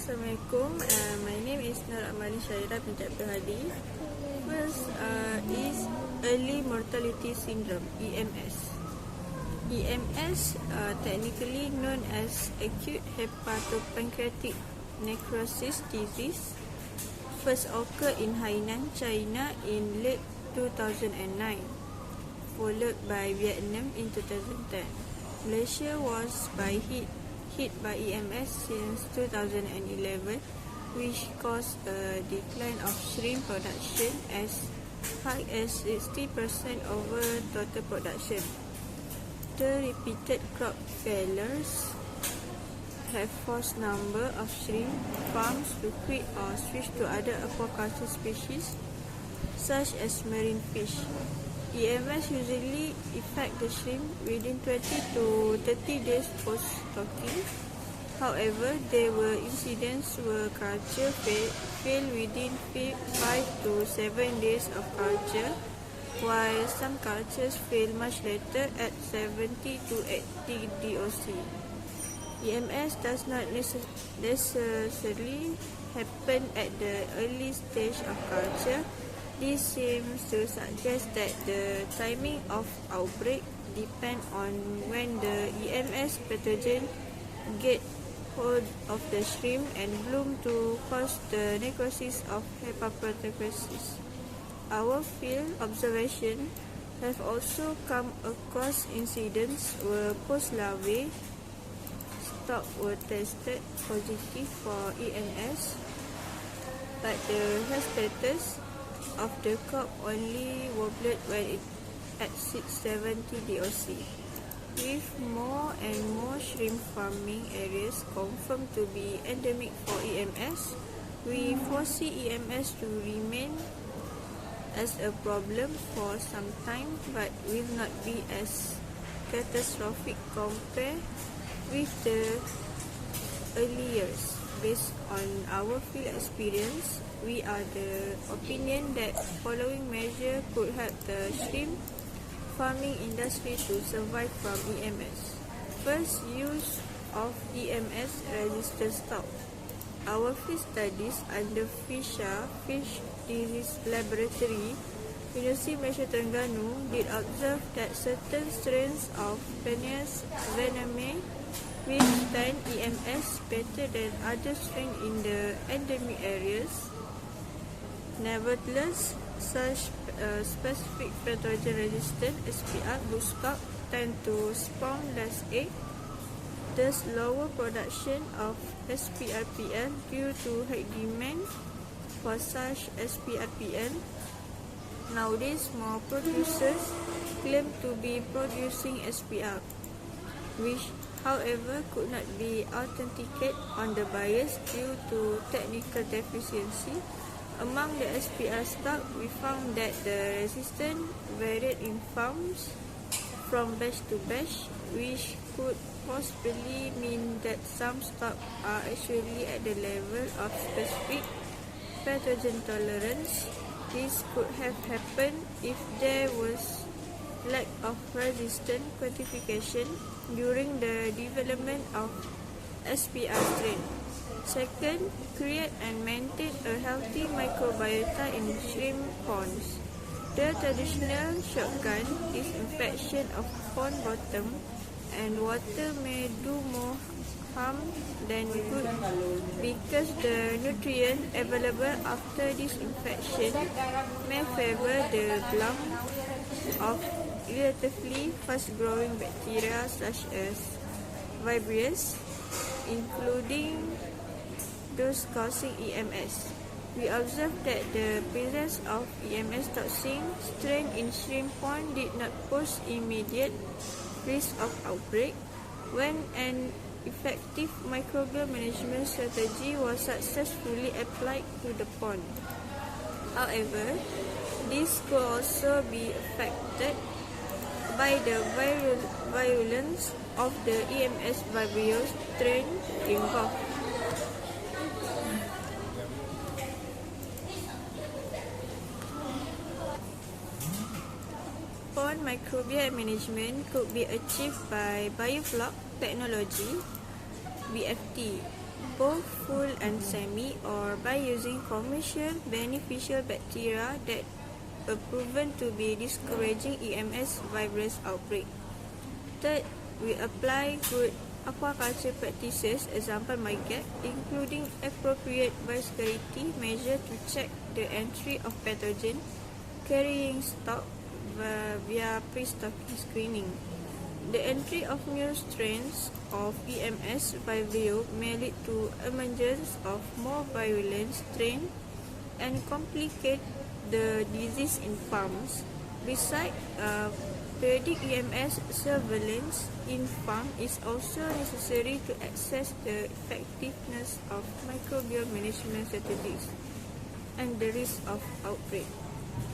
Assalamualaikum. My name is Nur Amani Syairah binti Abdul Hadi. First is early mortality syndrome, EMS. EMS, technically known as acute hepatopancreatic necrosis disease, first occurred in Hainan, China in late 2009, followed by Vietnam in 2010. Malaysia was hit by EMS since 2011, which caused a decline of shrimp production as high as 60% over total production. The repeated crop failures have forced number of shrimp farms to quit or switch to other aquaculture species such as marine fish. EMS usually affect the shrimp within 20 to 30 days post-stocking. However, there were incidents where culture failed within 5 to 7 days of culture, while some cultures fail much later at 70 to 80 DOC. EMS does not necessarily happen at the early stage of culture. This seems to suggest that the timing of outbreak depends on when the EMS pathogen get hold of the shrimp and bloom to cause the necrosis of hepatopancreas. Our field observation have also come across incidents where post-larvae stock were tested positive for EMS, but the health status of the crop only wobbled when it at 670 DOC. With more and more shrimp farming areas confirmed to be endemic for EMS, we foresee EMS to remain as a problem for some time, but will not be as catastrophic compared with the early years. Based on our field experience, we are the opinion that following measure could help the shrimp farming industry to survive from EMS. First, use of EMS resistant stock. Our field studies under FISHA, Fish Disease Laboratory, University Malaysia Terengganu, did observe that certain strains of Penaeus venae withstand EMS better than other strains in the endemic areas. Nevertheless, such specific pathogen-resistant SPR bullstock tend to spawn less egg, thus lower production of SPRPL due to high demand for such SPRPL. Nowadays, more producers claim to be producing SPR, which however could not be authenticated on the buyers due to technical deficiency. Among the SPR stock, we found that the resistance varied in farms from batch to batch, which could possibly mean that some stock are actually at the level of specific pathogen tolerance. This could have happened if there was lack of resistant quantification during the development of SPR strain. Second, create and maintain a healthy microbiota in shrimp ponds. The traditional shotgun is infection of pond bottom, and water may do more harm than good because the nutrient available after this infection may favor the bloom of relatively fast-growing bacteria such as Vibrio, including those causing EMS. We observed that the presence of EMS toxin strain in shrimp pond did not pose immediate risk of outbreak when an effective microbial management strategy was successfully applied to the pond. However, this could also be affected by the virulence of the EMS Vibrio strain involved. Pond microbial management could be achieved by biofloc technology, BFT, both full and semi, or by using commercial beneficial bacteria that are proven to be discouraging EMS virus outbreak. Third, we apply good aquaculture practices, example MyGap, including appropriate biosecurity measure to check the entry of pathogen carrying stock via pre-stocking screening. The entry of new strains of EMS vibrio may lead to emergence of more virulent strain and complicate the disease in farms. Besides, periodic EMS surveillance in farm is also necessary to assess the effectiveness of microbial management strategies and the risk of outbreak.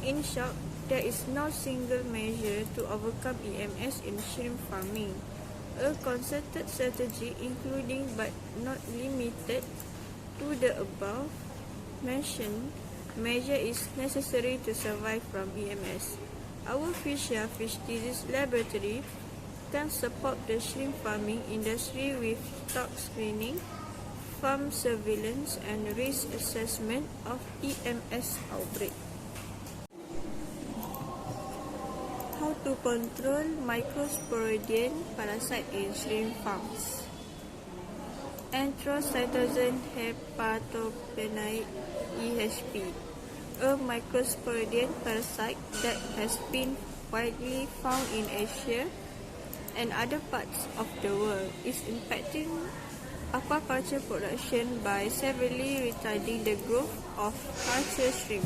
In short, there is no single measure to overcome EMS in shrimp farming. A concerted strategy, including but not limited to the above mentioned measure, is necessary to survive from EMS. Our Fisher Fish Disease Laboratory can support the shrimp farming industry with stock screening, farm surveillance, and risk assessment of EMS outbreak. How to control Microsporidian parasite in shrimp farms. Enterocytosis hepatopenile EHP, a Microsporidian parasite that has been widely found in Asia and other parts of the world, is impacting aquaculture production by severely retarding the growth of culture shrimp.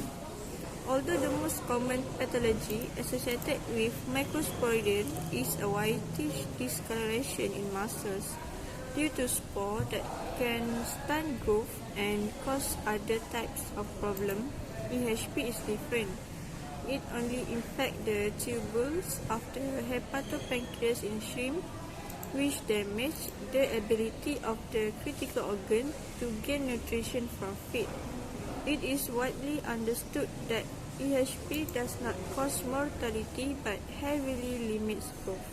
Although the most common pathology associated with Microsporidian is a whitish discoloration in muscles due to spore that can stunt growth and cause other types of problem, EHP is different. It only infects the tubules of the hepatopancreas in shrimp, which damage the ability of the critical organ to gain nutrition from feed. It is widely understood that EHP does not cause mortality but heavily limits growth.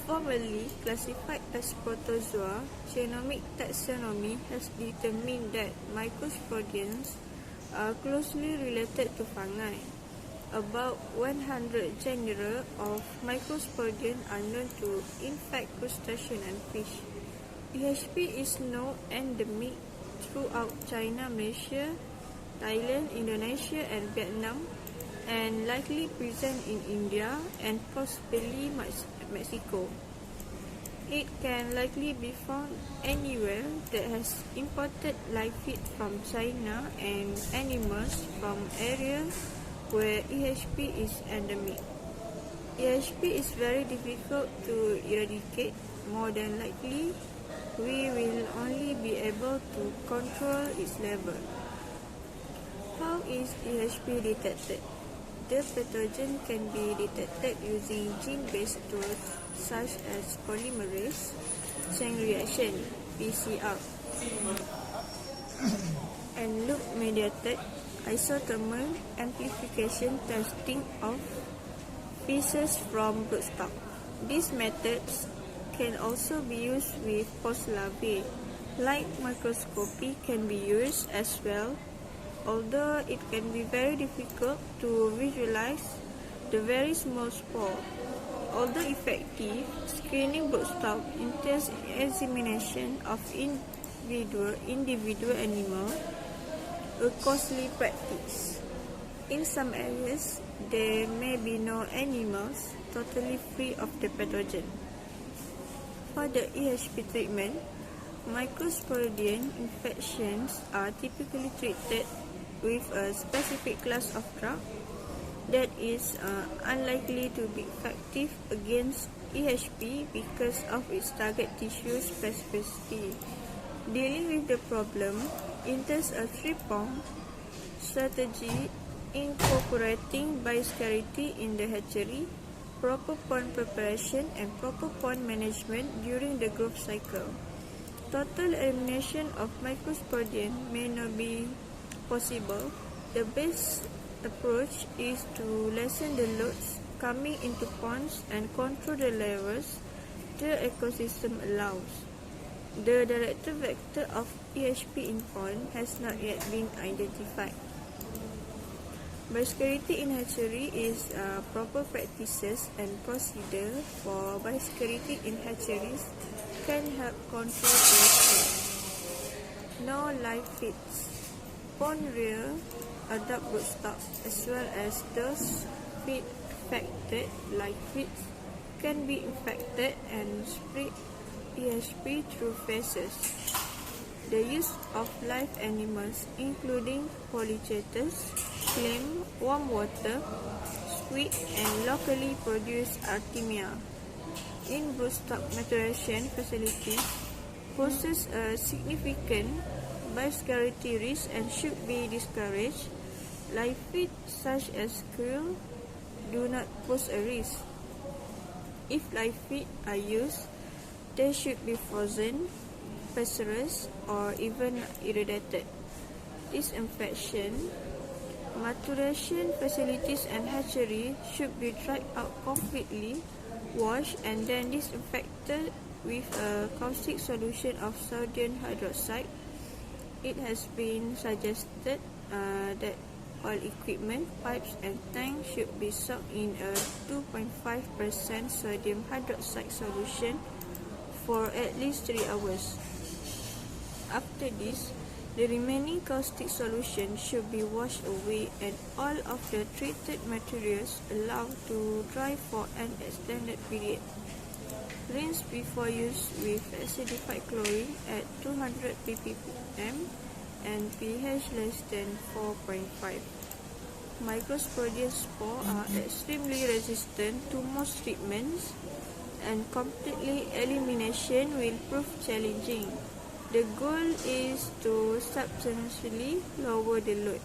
Formerly classified as protozoa, genomic taxonomy has determined that Microsporidians are closely related to fungi. About 100 genera of Microsporidian are known to infect crustaceans and fish. EHP is now endemic throughout China, Malaysia, Thailand, Indonesia, and Vietnam, and likely present in India and possibly Mexico. It can likely be found anywhere that has imported live feed from China and animals from areas where EHP is endemic. EHP is very difficult to eradicate. More than likely, we will only be able to control its level. How is EHP detected? The pathogen can be detected using gene-based tools such as polymerase chain reaction (PCR) and loop-mediated isothermal amplification testing of feces from broodstock. These methods can also be used with post-larvae. Light microscopy can be used as well, although it can be very difficult to visualize the very small spore. Although effective, screening broodstock entails examination of individual animal, a costly practice. In some areas, there may be no animals totally free of the pathogen. For the EHP treatment, Microsporidian infections are typically treated with a specific class of drug that is unlikely to be effective against EHP because of its target tissue specificity. Dealing with the problem entails a three-pronged strategy incorporating biosecurity in the hatchery, proper pond preparation, and proper pond management during the growth cycle. Total elimination of Microsporidian may not be possible. The best approach is to lessen the loads coming into ponds and control the levels the ecosystem allows. The directed vector of EHP in pond has not yet been identified. Biosecurity in hatchery is proper practices and procedure for biosecurity in hatcheries can help control EHP. No live feeds. Pond rear adult broodstock as well as those feed affected live feeds can be infected and spread EHP through feces. The use of live animals including polychaeters, clam, warm water, squid and locally produced Artemia in broodstock maturation facilities poses a significant biosecurity risk and should be discouraged. Live feed such as krill do not pose a risk. If live feed are used, they should be frozen, pasteurized, or even irradiated. Disinfection. Maturation facilities and hatchery should be dried out completely, washed, and then disinfected with a caustic solution of sodium hydroxide. It has been suggested that all equipment, pipes, and tanks should be soaked in a 2.5% sodium hydroxide solution for at least 3 hours. After this, the remaining caustic solution should be washed away and all of the treated materials allowed to dry for an extended period. Rinse before use with acidified chlorine at 200 ppm and pH less than 4.5. Microsporidium spores are extremely resistant to most treatments, and completely elimination will prove challenging. The goal is to substantially lower the load.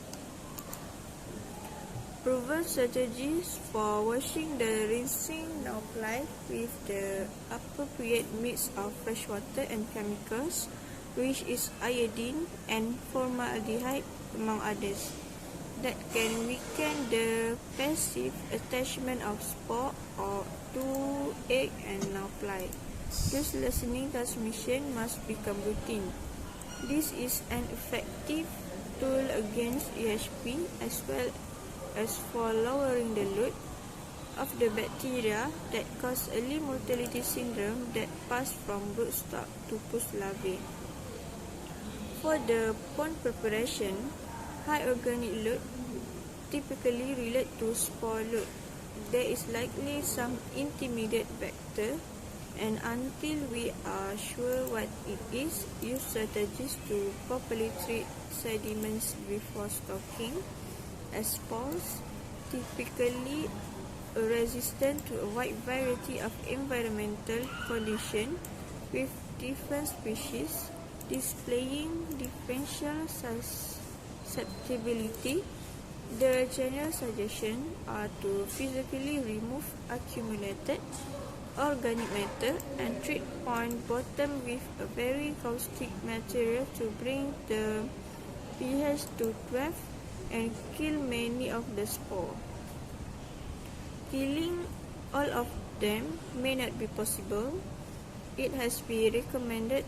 Proven strategies for washing the rinsing now apply with the appropriate mix of fresh water and chemicals, which is iodine and formaldehyde among others, that can weaken the passive attachment of spore or to egg and now apply. This lessening transmission must become routine. This is an effective tool against EHP as well as for lowering the load of the bacteria that cause early mortality syndrome that pass from broodstock to push larvae. For the pond preparation, high organic load typically relate to spore load. There is likely some intermediate vector, and until we are sure what it is, use strategies to properly treat sediments before stocking, as spores typically resistant to a wide variety of environmental conditions with different species displaying differential susceptibility. The general suggestions are to physically remove accumulated organic matter and treat pond bottom with a very caustic material to bring the pH to 12 and kill many of the spores. Killing all of them may not be possible. It has been recommended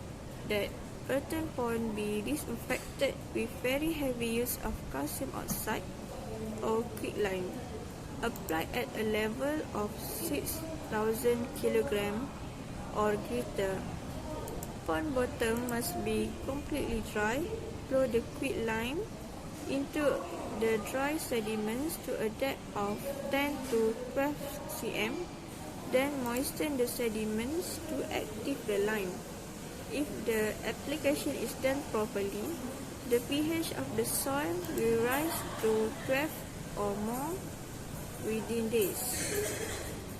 that earthen pond be disinfected with very heavy use of calcium oxide or quicklime, applied at a level of 6,000 kg or greater. Pond bottom must be completely dry. Blow the quicklime into the dry sediments to a depth of 10 to 12 cm. Then moisten the sediments to activate the lime. If the application is done properly, the pH of the soil will rise to 12 or more within days,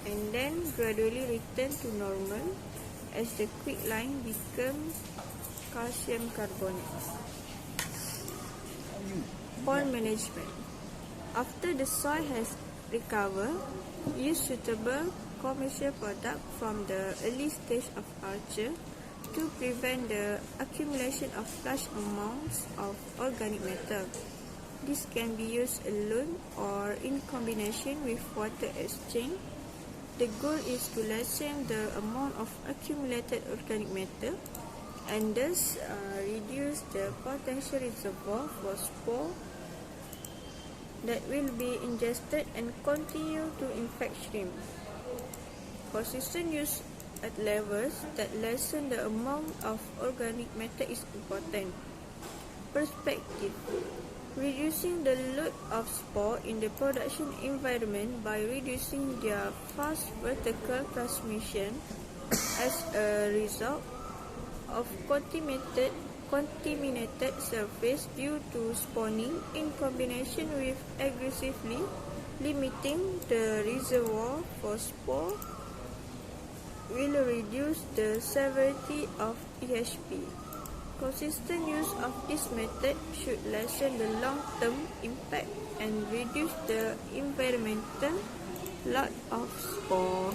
and then gradually return to normal as the quicklime becomes calcium carbonate. Pond management. After the soil has recovered, use suitable commercial product from the early stage of culture to prevent the accumulation of large amounts of organic matter. This can be used alone or in combination with water exchange. The goal is to lessen the amount of accumulated organic matter and thus reduce the potential reservoir for spore that will be ingested and continue to infect shrimp. Consistent use at levels that lessen the amount of organic matter is important. Perspective: reducing the load of spore in the production environment by reducing their fast vertical transmission as a result of contaminated surface due to spawning in combination with aggressively limiting the reservoir for spore will reduce the severity of EHP. Consistent use of this method should lessen the long-term impact and reduce the environmental load of spore.